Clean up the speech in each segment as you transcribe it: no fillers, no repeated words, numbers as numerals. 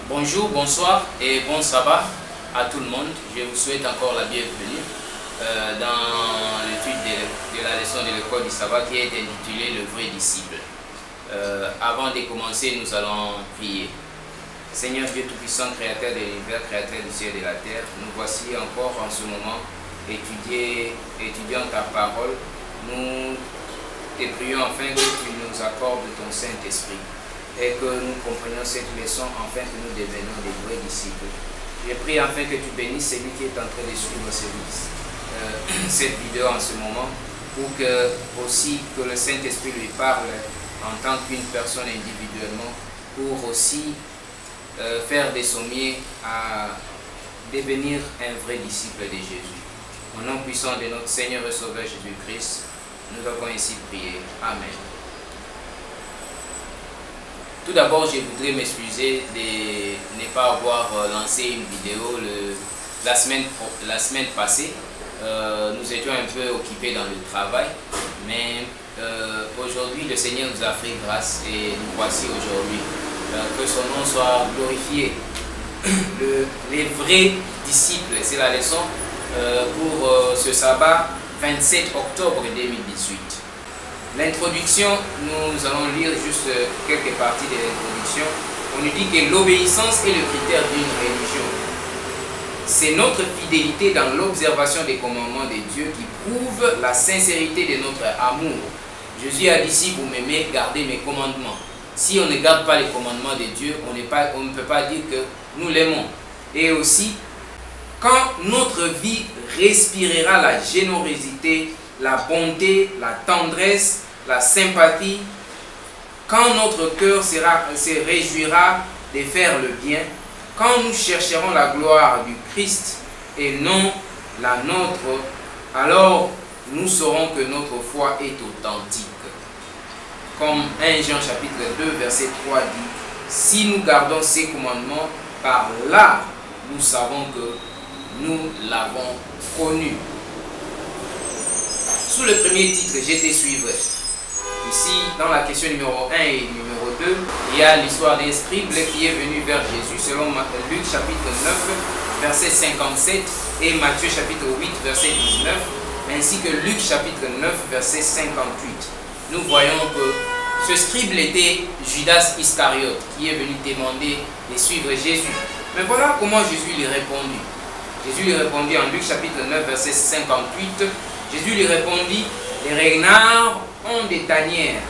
Bonjour, bonsoir et bon sabbat à tout le monde. Je vous souhaite encore la bienvenue dans l'étude de la leçon de l'école du sabbat qui est intitulée Le vrai disciple. Avant de commencer, nous allons prier. Seigneur Dieu Tout-Puissant, Créateur de l'univers, Créateur du ciel et de la terre, nous voici encore en ce moment étudiant ta parole. Nous te prions afin que tu nous accordes ton Saint-Esprit et que nous comprenions cette leçon afin que nous devenions des vrais disciples. Je prie afin que tu bénisses celui qui est en train de suivre cette vidéo en ce moment, pour que aussi que le Saint-Esprit lui parle en tant qu'une personne individuellement, pour aussi faire de son mieux à devenir un vrai disciple de Jésus. Au nom puissant de notre Seigneur et Sauveur Jésus-Christ, nous avons ici prié. Amen. Tout d'abord, je voudrais m'excuser de ne pas avoir lancé une vidéo la semaine passée. Nous étions un peu occupés dans le travail, mais aujourd'hui, le Seigneur nous a fait grâce et nous voici aujourd'hui. Que son nom soit glorifié. Les vrais disciples, c'est la leçon pour ce sabbat 27 octobre 2018. L'introduction, nous allons lire juste quelques parties de l'introduction. On nous dit que l'obéissance est le critère d'une religion. C'est notre fidélité dans l'observation des commandements de Dieu qui prouve la sincérité de notre amour. Jésus a dit: si vous m'aimez, gardez mes commandements. Si on ne garde pas les commandements de Dieu, on ne peut pas dire que nous l'aimons. Et aussi, quand notre vie respirera la générosité, la bonté, la tendresse, la sympathie, quand notre cœur se réjouira de faire le bien, quand nous chercherons la gloire du Christ et non la nôtre, alors nous saurons que notre foi est authentique. Comme 1 Jean chapitre 2 verset 3 dit: si nous gardons ces commandements, par là nous savons que nous l'avons connu. Sous le premier titre, je te suivrai. Ici, dans la question numéro 1 et numéro 2, il y a l'histoire d'un scribe qui est venu vers Jésus selon Luc chapitre 9, verset 57 et Matthieu chapitre 8, verset 19, ainsi que Luc chapitre 9, verset 58. Nous voyons que ce scribe était Judas Iscariote qui est venu demander de suivre Jésus. Mais voilà comment Jésus lui répondit. Jésus lui répondit en Luc chapitre 9, verset 58. Jésus lui répondit: les renards ont des tanières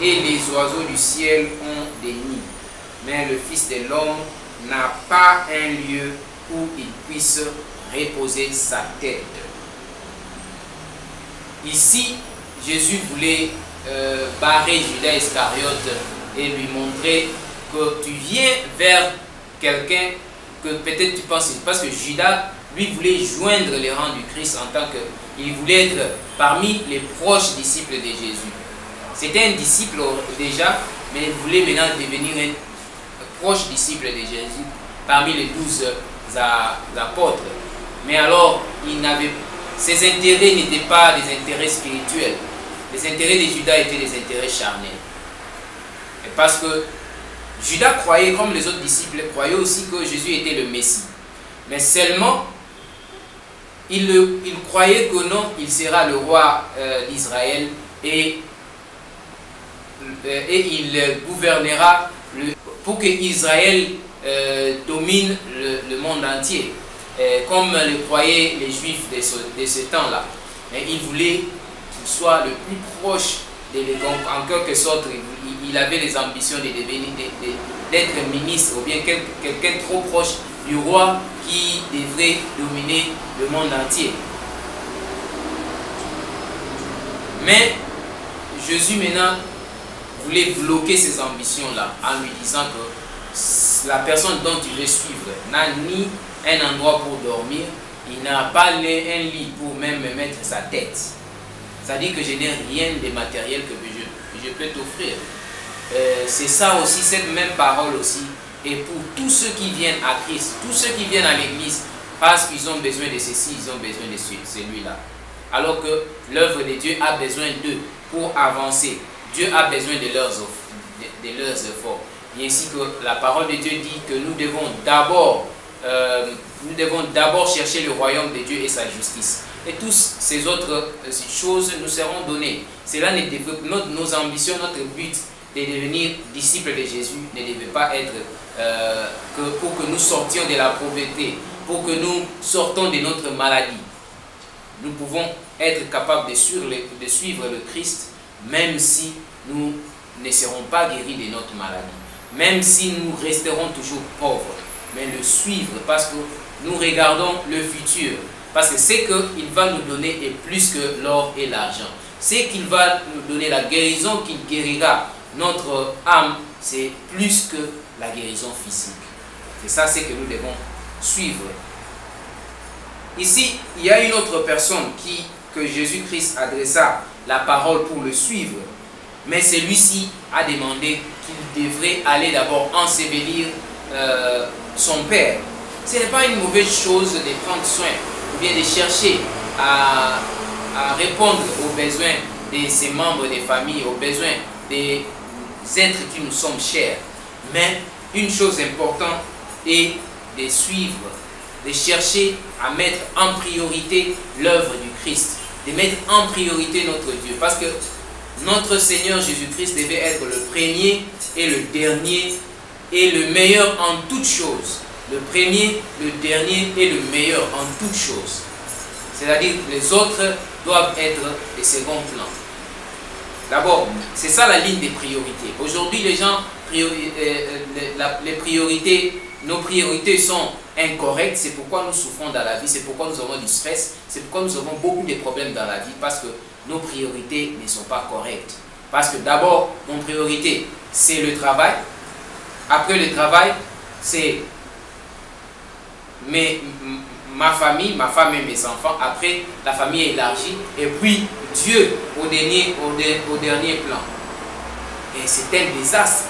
et les oiseaux du ciel ont des nids. Mais le Fils de l'homme n'a pas un lieu où il puisse reposer sa tête. Ici, Jésus voulait barrer Judas Iscariote et lui montrer que tu viens vers quelqu'un que peut-être tu penses, parce que Judas, lui, voulait joindre les rangs du Christ en tant que, il voulait être parmi les proches disciples de Jésus. C'était un disciple déjà, mais il voulait maintenant devenir un proche disciple de Jésus parmi les 12 apôtres. Mais alors, ses intérêts n'étaient pas des intérêts spirituels. Les intérêts de Judas étaient des intérêts charnels. Et parce que Judas croyait, comme les autres disciples, croyait aussi que Jésus était le Messie. Mais seulement, il croyait que non, il sera le roi d'Israël et il gouvernera pour que Israël domine le monde entier, comme le croyaient les Juifs de ce temps-là. Mais il voulait qu'il soit le plus proche en quelque sorte. Il avait les ambitions de devenir, d'être ministre ou bien quelqu'un trop proche du roi qui devrait dominer le monde entier. Mais Jésus maintenant voulait bloquer ces ambitions-là en lui disant que la personne dont tu veux suivre n'a ni un endroit pour dormir, il n'a pas un lit pour même mettre sa tête. C'est-à-dire que je n'ai rien de matériel que je peux t'offrir. C'est ça aussi, cette même parole aussi. Et pour tous ceux qui viennent à Christ, tous ceux qui viennent à l'église, parce qu'ils ont besoin de ceci, ils ont besoin de celui-là. Alors que l'œuvre de Dieu a besoin d'eux pour avancer. Dieu a besoin de leurs efforts. et ainsi que la parole de Dieu dit que nous devons d'abord chercher le royaume de Dieu et sa justice. Et toutes ces autres choses nous seront données. Cela ne devrait, nos ambitions, notre but de devenir disciples de Jésus ne devait pas être pour que nous sortions de la pauvreté, pour que nous sortons de notre maladie. Nous pouvons être capables de suivre le Christ, même si nous ne serons pas guéris de notre maladie, même si nous resterons toujours pauvres, mais le suivre parce que nous regardons le futur, parce que ce qu'il va nous donner est plus que l'or et l'argent. Ce qu'il va nous donner, la guérison qu'il guérira notre âme, c'est plus que la guérison physique. C'est ça ce que nous devons suivre. Ici, il y a une autre personne que Jésus-Christ adressa la parole pour le suivre, mais celui-ci a demandé qu'il devrait aller d'abord ensevelir son père. Ce n'est pas une mauvaise chose de prendre soin ou bien de chercher à répondre aux besoins de ses membres de famille, aux besoins des êtres qui nous sont chers. Mais une chose importante est de suivre, de chercher à mettre en priorité l'œuvre du Christ, de mettre en priorité notre Dieu. Parce que notre Seigneur Jésus-Christ devait être le premier et le dernier et le meilleur en toutes choses. Le premier, le dernier et le meilleur en toutes choses. C'est-à-dire que les autres doivent être de second plan. D'abord, c'est ça la ligne des priorités. Aujourd'hui, les gens, nos priorités sont incorrectes. C'est pourquoi nous souffrons dans la vie, c'est pourquoi nous avons du stress, c'est pourquoi nous avons beaucoup de problèmes dans la vie, parce que nos priorités ne sont pas correctes. Parce que d'abord, mon priorité, c'est le travail. Après le travail, c'est ma famille, ma femme et mes enfants. Après, la famille élargie. Et puis, Dieu au dernier plan. Et c'est un désastre.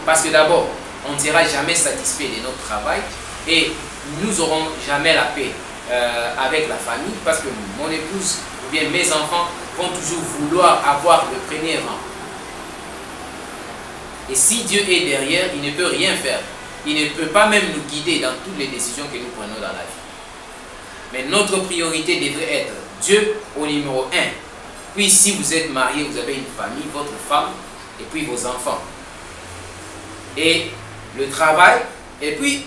Parce que d'abord, on ne sera jamais satisfait de notre travail. Et nous n'aurons jamais la paix avec la famille. Parce que mon épouse ou bien mes enfants vont toujours vouloir avoir le premier rang. Et si Dieu est derrière, il ne peut rien faire. Il ne peut pas même nous guider dans toutes les décisions que nous prenons dans la vie. Mais notre priorité devrait être Dieu au numéro 1. Puis si vous êtes marié, vous avez une famille, votre femme, et puis vos enfants. Et le travail, et puis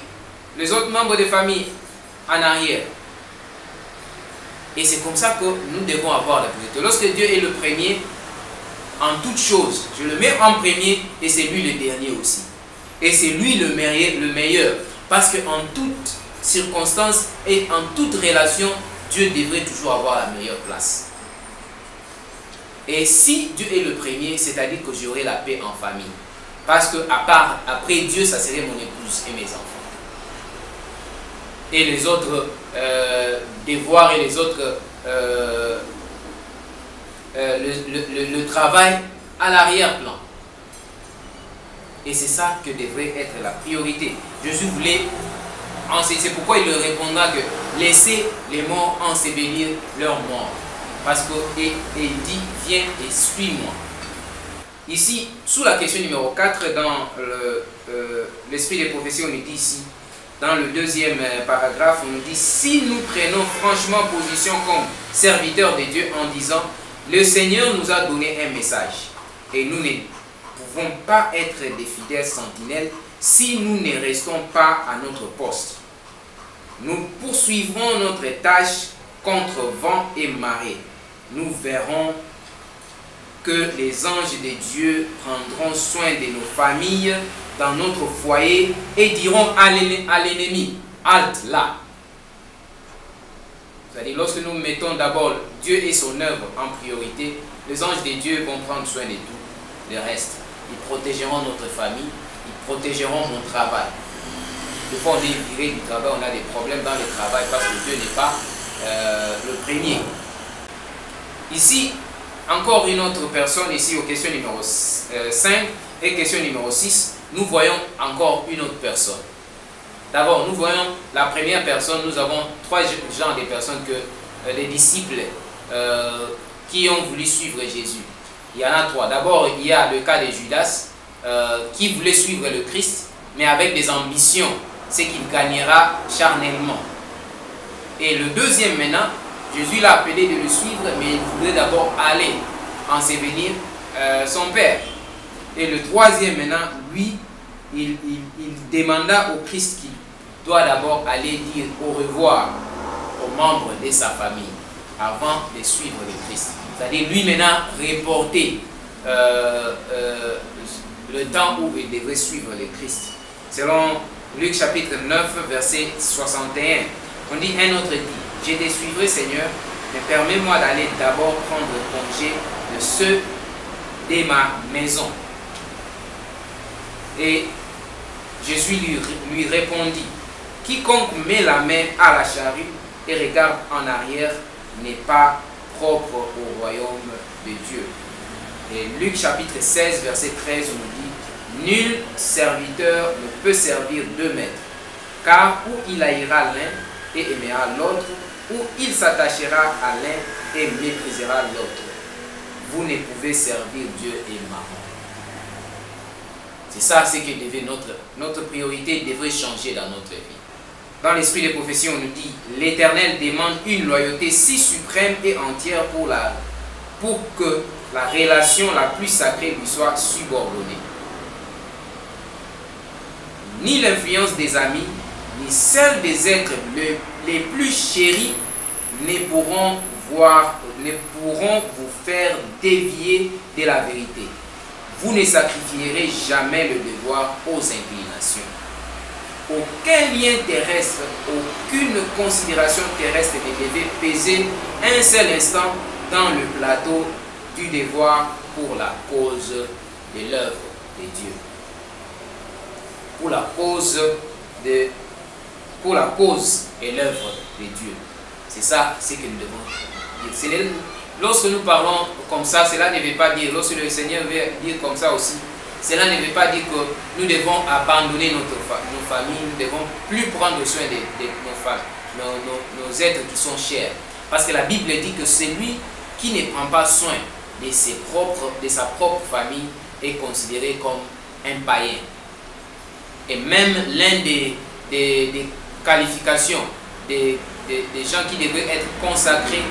les autres membres de famille en arrière. Et c'est comme ça que nous devons avoir la priorité. Lorsque Dieu est le premier, en toutes choses, je le mets en premier et c'est lui le dernier aussi. Et c'est lui le meilleur. Parce qu'en toutes circonstances et en toute relation, Dieu devrait toujours avoir la meilleure place. Et si Dieu est le premier, c'est-à-dire que j'aurai la paix en famille. Parce que après Dieu, ça serait mon épouse et mes enfants. Et les autres devoirs et les autres le travail à l'arrière-plan. Et c'est ça que devrait être la priorité. Jésus voulait enseigner. C'est pourquoi il leur répondra que laissez les morts ensevelir leurs morts. Parce qu'il dit, viens et suis-moi. Ici, sous la question numéro 4, dans l'esprit des prophéties, on nous dit ici, dans le deuxième paragraphe, on nous dit, si nous prenons franchement position comme serviteurs de Dieu en disant, le Seigneur nous a donné un message et nous ne pouvons pas être des fidèles sentinelles si nous ne restons pas à notre poste. Nous poursuivrons notre tâche contre vent et marée. Nous verrons que les anges de Dieu prendront soin de nos familles dans notre foyer et diront à l'ennemi, halte là. C'est-à-dire, lorsque nous mettons d'abord Dieu et son œuvre en priorité, les anges de Dieu vont prendre soin de tout le reste. Ils protégeront notre famille, ils protégeront mon travail. Des fois, on est viré du travail, on a des problèmes dans le travail parce que Dieu n'est pas le premier. Ici, encore une autre personne, ici aux questions numéro 5 et question numéro 6, nous voyons encore une autre personne. D'abord, nous voyons la première personne, nous avons trois genres de personnes que les disciples qui ont voulu suivre Jésus. Il y en a trois. D'abord, il y a le cas de Judas, qui voulait suivre le Christ, mais avec des ambitions, c'est qu'il gagnera charnellement. Et le deuxième maintenant, Jésus l'a appelé de le suivre, mais il voulait d'abord aller ensevelir son Père. Et le troisième maintenant, lui, il demanda au Christ qu'il doit d'abord aller dire au revoir aux membres de sa famille avant de suivre le Christ. C'est-à-dire lui maintenant reporter le temps où il devrait suivre le Christ. Selon Luc chapitre 9, verset 61, on dit, un autre dit, je te suivrai Seigneur, mais permets-moi d'aller d'abord prendre congé de ceux de ma maison. Et Jésus lui répondit, quiconque met la main à la charrue et regarde en arrière n'est pas propre au royaume de Dieu. Et Luc chapitre 16, verset 13 nous dit, nul serviteur ne peut servir deux maîtres, car ou il haïra l'un et aimera l'autre, ou il s'attachera à l'un et méprisera l'autre. Vous ne pouvez servir Dieu et maman. C'est ça ce que devait notre priorité devrait changer dans notre vie. Dans l'esprit des prophéties, on nous dit, l'Éternel demande une loyauté si suprême et entière pour que la relation la plus sacrée lui soit subordonnée. Ni l'influence des amis, ni celle des êtres les plus chéris ne pourront vous faire dévier de la vérité. Vous ne sacrifierez jamais le devoir aux inclinations. Aucun lien terrestre, aucune considération terrestre ne devait peser un seul instant dans le plateau du devoir pour la cause de l'œuvre de Dieu. Pour la cause et l'œuvre de Dieu. C'est ça ce que nous devons dire. Lorsque nous parlons comme ça, cela ne veut pas dire, lorsque le Seigneur veut dire comme ça aussi, cela ne veut pas dire que nous devons abandonner nos familles, nous ne devons plus prendre soin de nos femmes, nos êtres qui sont chers. Parce que la Bible dit que celui qui ne prend pas soin de sa propre famille est considéré comme un païen. Et même l'un des qualifications des gens qui devraient être consacrés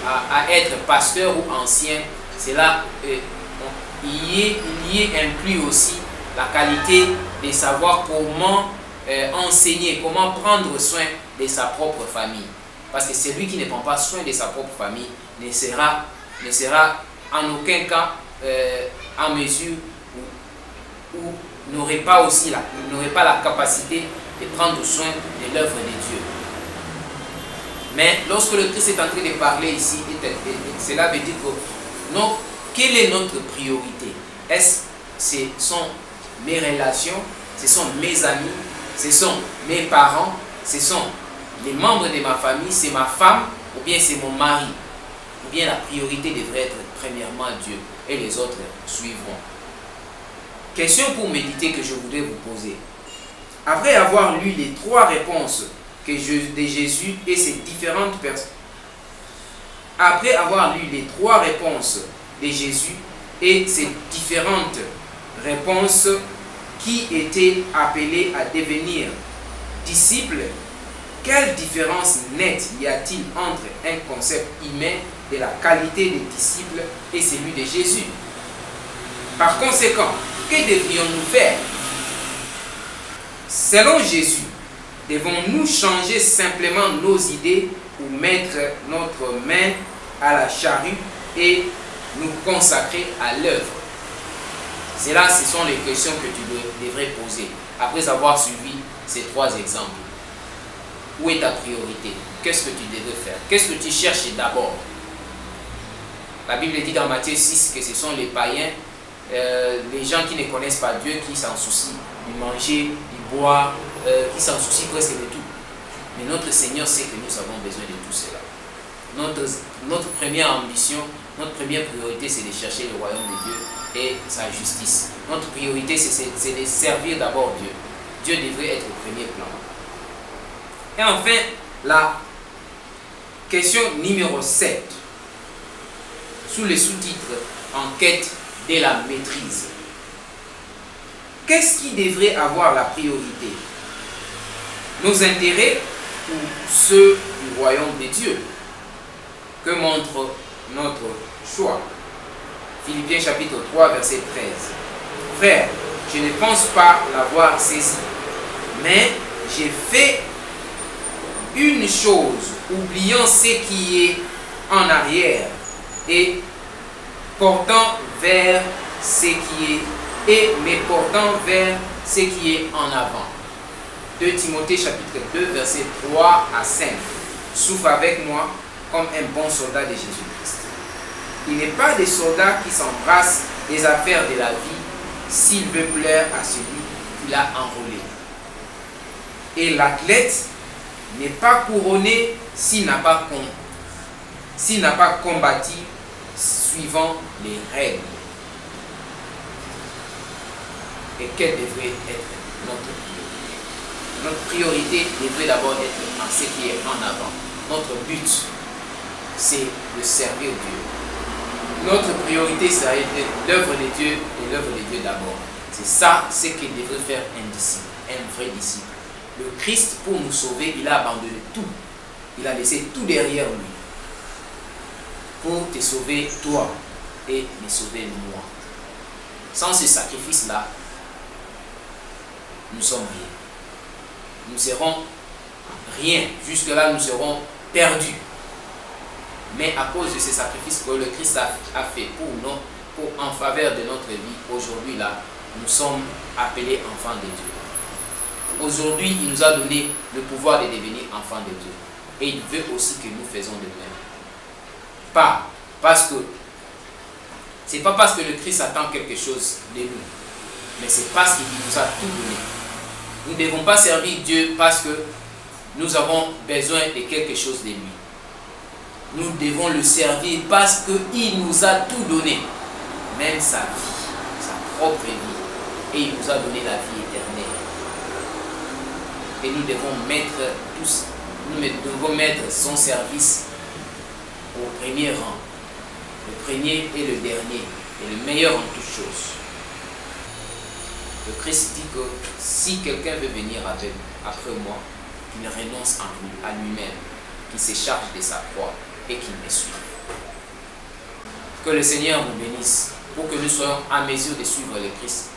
à être pasteur ou ancien, c'est là il y est inclus aussi la qualité de savoir comment enseigner, comment prendre soin de sa propre famille. Parce que celui qui ne prend pas soin de sa propre famille ne sera en aucun cas en mesure ou n'aurait pas la capacité de prendre soin de l'œuvre de Dieu. Mais lorsque le Christ est en train de parler ici, cela veut dire que non, quelle est notre priorité? Ce sont mes relations, ce sont mes amis, ce sont mes parents, ce sont les membres de ma famille, c'est ma femme ou bien c'est mon mari? Ou bien la priorité devrait être premièrement Dieu et les autres suivront. Question pour méditer que je voudrais vous poser. Après avoir lu les trois réponses de Jésus et ses différentes personnes, après avoir lu les trois réponses de Jésus et ses différentes réponses qui étaient appelés à devenir disciples, quelle différence nette y a-t-il entre un concept humain de la qualité des disciples et celui de Jésus? Par conséquent, que devrions-nous faire? Selon Jésus, devons-nous changer simplement nos idées ou mettre notre main à la charrue et nous consacrer à l'œuvre? Ce sont les questions que tu devrais poser après avoir suivi ces trois exemples. Où est ta priorité? Qu'est-ce que tu devrais faire? Qu'est-ce que tu cherches d'abord? La Bible dit dans Matthieu 6 que ce sont les païens, les gens qui ne connaissent pas Dieu, qui s'en soucient du manger, du boire, qui s'en soucient presque de tout. Mais notre Seigneur sait que nous avons besoin de tout cela. Notre première ambition, notre première priorité, c'est de chercher le royaume de Dieu et sa justice. Notre priorité, c'est de servir d'abord Dieu. Dieu devrait être au premier plan. Et enfin, la question numéro 7, sous le sous-titre « En quête de la maîtrise ». qu'est-ce qui devrait avoir la priorité? Nos intérêts ou ceux du royaume de Dieu? Que montre notre choix? Philippiens chapitre 3, verset 13. Frère, je ne pense pas l'avoir saisi, mais j'ai fait une chose, oubliant ce qui est en arrière et portant vers ce qui est, et me portant vers ce qui est en avant. 2 Timothée chapitre 2, verset 3 à 5. Souffre avec moi comme un bon soldat de Jésus-Christ. Il n'est pas des soldats qui s'embrassent les affaires de la vie s'il veut plaire à celui qui l'a enrôlé. Et l'athlète n'est pas couronné s'il n'a pas combattu suivant les règles. Et quelle devrait être notre priorité? Notre priorité devrait d'abord être en ce qui est en avant. Notre but, c'est de servir Dieu. Notre priorité, c'est l'œuvre de Dieu et l'œuvre de Dieu d'abord. C'est ça ce que devrait faire un disciple, un vrai disciple. Le Christ, pour nous sauver, il a abandonné tout. Il a laissé tout derrière lui. Pour te sauver toi et me sauver moi. Sans ce sacrifice-là, nous sommes rien. Nous serons rien. Jusque-là, nous serons perdus. Mais à cause de ces sacrifices que le Christ a fait pour nous, en faveur de notre vie, aujourd'hui là, nous sommes appelés enfants de Dieu. Aujourd'hui, il nous a donné le pouvoir de devenir enfants de Dieu. Et il veut aussi que nous faisons de même. C'est pas parce que le Christ attend quelque chose de nous, mais c'est parce qu'il nous a tout donné. Nous ne devons pas servir Dieu parce que nous avons besoin de quelque chose de lui. Nous devons le servir parce qu'il nous a tout donné, même sa vie, sa propre vie, et il nous a donné la vie éternelle. Et nous devons mettre son service au premier rang, le premier et le dernier, et le meilleur en toutes choses. Le Christ dit que si quelqu'un veut venir après moi, qu'il renonce à lui-même, qu'il se charge de sa croix et qu'il me suive. Que le Seigneur nous bénisse pour que nous soyons à mesure de suivre le Christ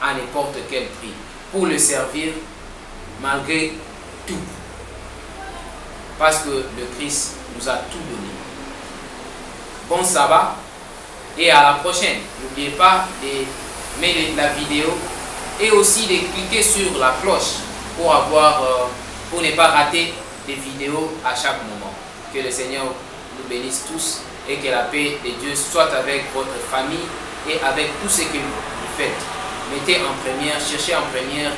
à n'importe quel prix, pour le servir malgré tout. Parce que le Christ nous a tout donné. Bon sabbat et à la prochaine. N'oubliez pas de mettre la vidéo et aussi de cliquer sur la cloche pour ne pas rater des vidéos à chaque moment. Que le Seigneur nous bénisse tous et que la paix de Dieu soit avec votre famille et avec tout ce que vous faites. Mettez en première, cherchez en première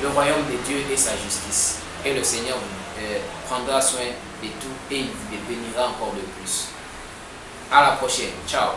le royaume de Dieu et sa justice. Et le Seigneur prendra soin de tout et il vous bénira encore de plus. À la prochaine. Ciao.